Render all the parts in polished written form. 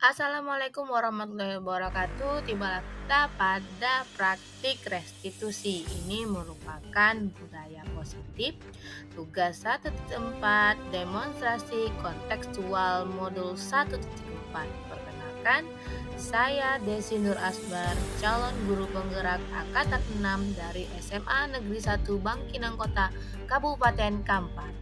Assalamualaikum warahmatullahi wabarakatuh. Tibalah kita pada praktik restitusi. Ini merupakan budaya positif. Tugas 1.4 demonstrasi kontekstual modul 1.4. Perkenalkan, saya Desi Nur Asbar, calon guru penggerak angkatan 6 dari SMA Negeri 1 Bangkinang Kota, Kabupaten Kampar.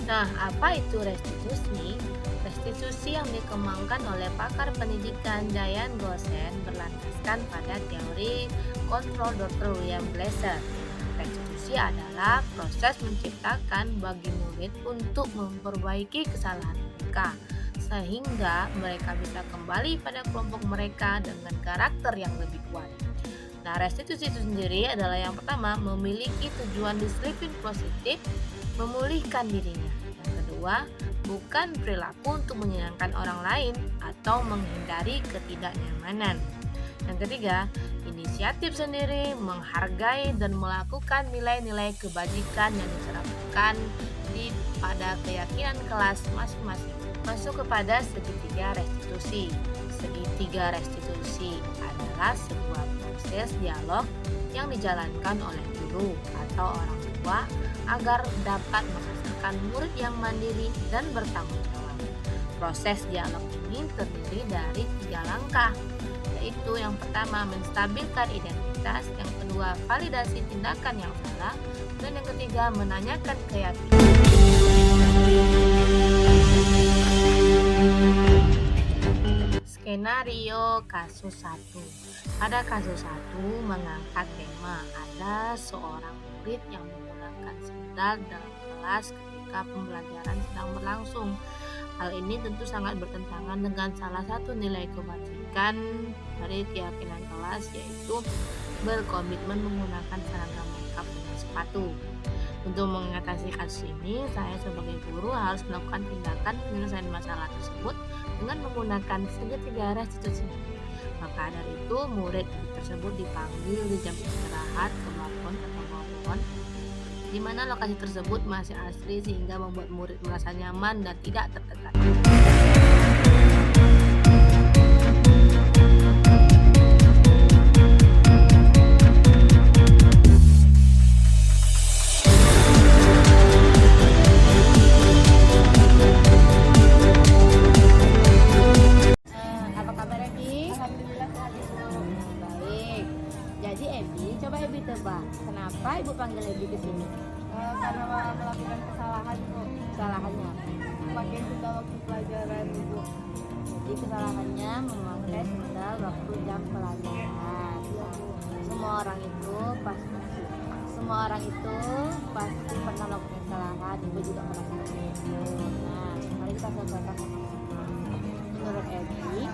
Nah, apa itu restitusi? Restitusi yang dikembangkan oleh pakar pendidikan Diane Gosen berlandaskan pada teori kontrol Dr. William Glasser. Restitusi adalah proses menciptakan bagi murid untuk memperbaiki kesalahan mereka, sehingga mereka bisa kembali pada kelompok mereka dengan karakter yang lebih kuat. Nah, restitusi itu sendiri adalah yang pertama memiliki tujuan disiplin positif, memulihkan dirinya. Yang kedua, bukan perilaku untuk menyenangkan orang lain atau menghindari ketidaknyamanan. Yang ketiga, inisiatif sendiri, menghargai dan melakukan nilai-nilai kebajikan yang diterapkan pada keyakinan kelas masing-masing. Masuk kepada segitiga restitusi. Segitiga restitusi adalah sebuah proses dialog yang dijalankan oleh guru atau orang tua agar dapat menghasilkan murid yang mandiri dan bertanggung jawab. Proses dialog ini terdiri dari 3 langkah, yaitu yang pertama menstabilkan identitas, yang kedua validasi tindakan yang salah, dan yang ketiga menanyakan keyakinan. Skenario kasus 1. Pada kasus 1 mengangkat tema ada seorang murid yang menggunakan sendal dalam kelas ketika pembelajaran sedang berlangsung. Hal ini tentu sangat bertentangan dengan salah satu nilai kebajikan dari keyakinan kelas, yaitu berkomitmen menggunakan seragam makeup dengan sepatu. Untuk mengatasi kasus ini, saya sebagai guru harus melakukan tindakan penyelesaian masalah tersebut dengan menggunakan segitiga restitusi. Maka dari itu, murid tersebut dipanggil di jam istirahat ke balkon atau pohon, di mana lokasi tersebut masih asri sehingga membuat murid merasa nyaman dan tidak tertekan. Apa kabar Ebi? Alhamdulillah sehat Ibu. Baik. Jadi Ebi, coba Ebi tebak, kenapa Ibu panggil Ebi ke sini? Karena melakukan kesalahan Bu, Kesalahannya. pakai sendal waktu pelajaran Ibu. Jadi kesalahannya memakai sendal waktu jam pelajaran. Nah, semua orang itu pasti pernah melakukan kesalahan. Ibu juga pernah seperti itu. Nah, mari kita selesaikan sama-sama. Menurut Ebi,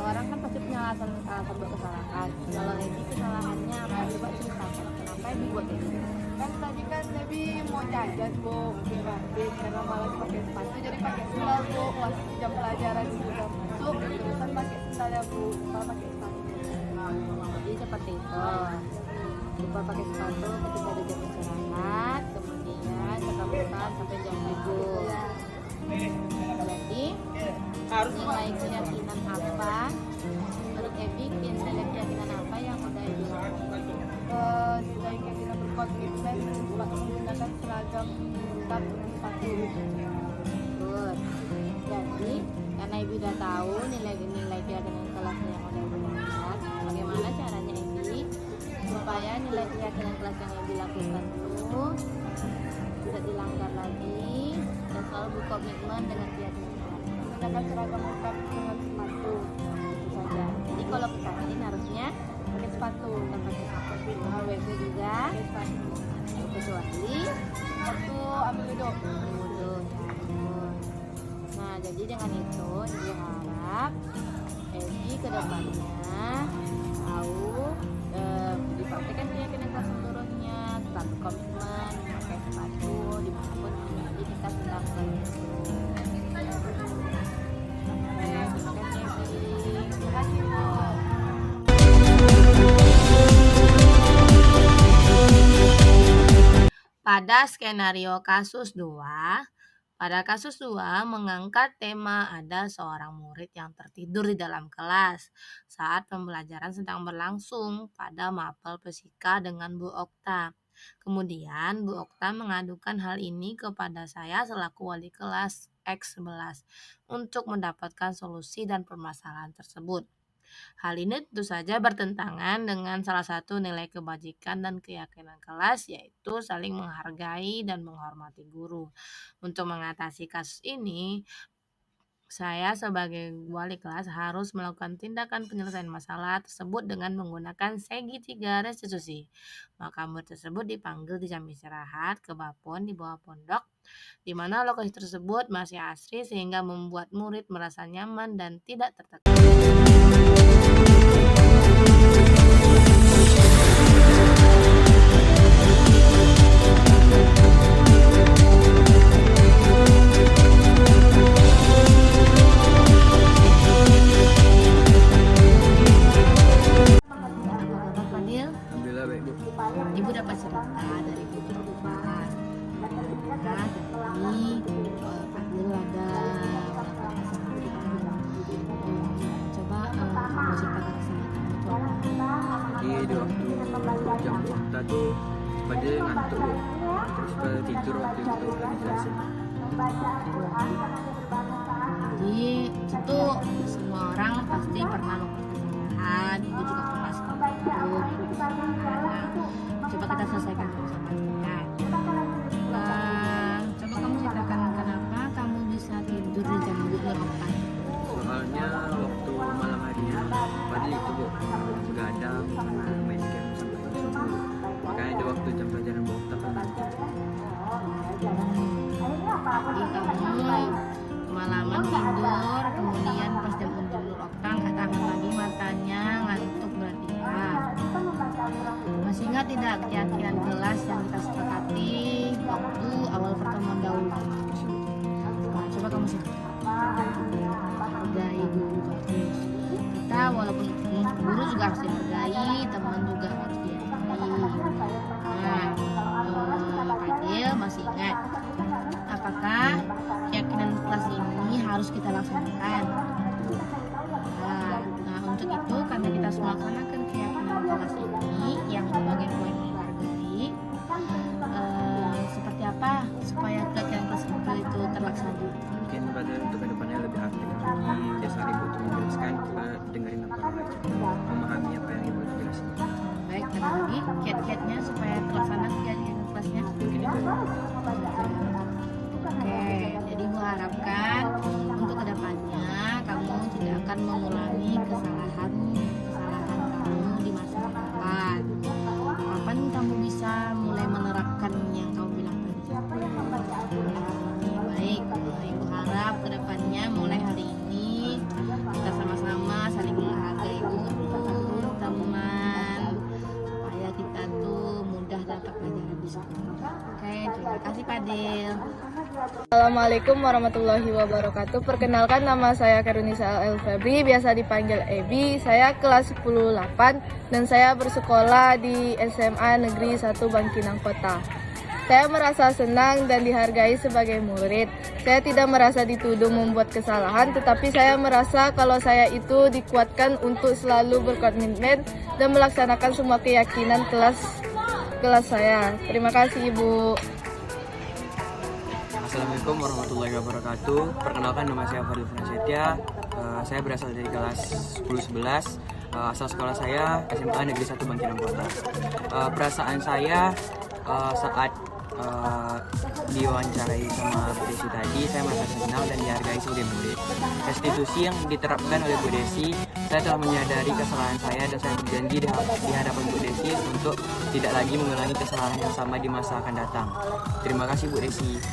orang kan pasti punya alasan buat kesalahan. Kalau Ebi kesalahannya apa? Coba ceritakan. Kenapa Ebi buat itu? Kan tadi kan Debi mau jajan Bu, di kantin karena malas pakai sepatu jadi pakai sendal Bu. Waktu jam pelajaran Ibu udah masuk, terusan pakai sendal ya Bu, malah pakai sepatu. Jadi seperti itu. Lupa pakai sepatu ketika ada jam istirahat, kemudian ketakutan sampai jam 7. Jadi nilai keyakinan apa? Menurut Ebi, nilai keyakinan apa yang udah Ebi lakukan? Nilai keyakinan berkomitmen buat menggunakan seragam lengkap dengan sepatu. Good. Jadi karena Ebi udah tahu nilai keyakinan kelas yang udah Ebi lakukan, bagaimana caranya Ebi supaya nilai keyakinan kelas yang Ebi lakukan itu tidak dilanggar lagi dan selalu berkomitmen dengan keyakinan kelas. Menggunakan seragam lengkap dengan sepatu. Itu saja. Jadi kalau ke kantin harusnya Pakai sepatu. kita pakai sepatu. Kalau WC juga Pakai sepatu. kecuali Waktu ambil duduk. wudhu. Ya, betul. Jadi dengan itu Ibu harap Ebi kedepannya tahu dipraktekkan keyakinan kelas menurutnya, tetap komitmen memakai sepatu dimanapun terjadi kita sedang belajar. Terima kasih Ebi. Terima kasih Bu. Pada skenario kasus 2, pada kasus 2 mengangkat tema ada seorang murid yang tertidur di dalam kelas saat pembelajaran sedang berlangsung pada mapel fisika dengan Bu Okta. Kemudian Bu Okta mengadukan hal ini kepada saya selaku wali kelas X11 untuk mendapatkan solusi dan permasalahan tersebut. Hal ini tentu saja bertentangan dengan salah satu nilai kebajikan dan keyakinan kelas, yaitu saling menghargai dan menghormati guru. Untuk mengatasi kasus ini, saya sebagai wali kelas harus melakukan tindakan penyelesaian masalah tersebut dengan menggunakan segitiga restitusi. Maka murid tersebut dipanggil di jam istirahat ke bapon di bawah pondok, di mana lokasi tersebut masih asri sehingga membuat murid merasa nyaman dan tidak tertekan. Alhamdulillah baik Bu. Ibu dapat cerita dari Bu Fadil. Tadi Fadil ada coba kamu ceritakan sama teman Jadi di waktu jam kita tuh pada ngantuk Bu. Terus pada tidur waktu itu udah dijelasin. Jadi itu semua orang pasti pernah melakukan kesalahan. Ibu juga pernah seperti itu. Coba kita selesaikan sama-sama ya. Coba kamu ceritakan kenapa kamu bisa tidur di jam berapa? Soalnya waktu malam harinya pada itu Bu begadang karena main game sampai subuh. Makanya di waktu jam pelajaran Bu tak kan. Jadi kamu kemalaman tidur, kemudian pas jam tidur Okta nggak tahan lagi matanya, ngantuk berarti ya. Masih ingat tidak keyakinan kelas yang kita sepakati waktu awal pertemuan dahulu? Nah, coba kamu sih hargai guru bagus. Kita walaupun guru juga harus dihargai, teman juga harus dihargai. Nah, Fadil masih ingat apakah keyakinan kelas ini harus kita laksanakan? Nah, untuk itu karena kita harus melaksanakan keyakinan kelas ini yang sebagai poin menghargai, seperti apa supaya keyakinan kelas itu terlaksana? Mungkin pada untuk kedepannya lebih aktif lagi dasar Ibu untuk menjelaskan, kita dengerin apa aja, memahami apa yang Ibu jelasin. Baik, ada lagi kiat-kiatnya supaya terlaksana keyakinan kelasnya? Mungkin itu. Oke, jadi Ibu harapkan untuk kedepannya kamu tidak akan mengulangi kesalahan kamu di masa depan. Kapan kamu bisa mulai menerapkan yang kamu bilang tadi? Baik, Ibu harap kedepannya mulai hari ini kita sama-sama saling menghargai guru, teman, supaya kita tuh mudah dapat pelajaran di sekolah. Oke, terima kasih Fadil. Assalamualaikum warahmatullahi wabarakatuh. Perkenalkan, nama saya Karunisa El Febri, biasa dipanggil Ebi. Saya kelas 10-8 dan saya bersekolah di SMA Negeri 1 Bangkinang Kota. Saya merasa senang dan dihargai sebagai murid. Saya tidak merasa dituduh membuat kesalahan, tetapi saya merasa kalau saya itu dikuatkan untuk selalu berkomitmen dan melaksanakan semua keyakinan kelas saya. Terima kasih Ibu. Assalamualaikum warahmatullahi wabarakatuh. Perkenalkan, nama saya Fadil Fransetia. Saya berasal dari kelas 10-11. Asal sekolah saya SMA Negeri 1 Bangkinang Kota. Perasaan saya saat diwawancarai sama Bu Desi tadi, saya merasa senang dan dihargai sebagai murid. Restitusi yang diterapkan oleh Bu Desi, saya telah menyadari kesalahan saya dan saya berjanji di hadapan Bu Desi untuk tidak lagi mengulangi kesalahan yang sama di masa akan datang. Terima kasih Bu Desi.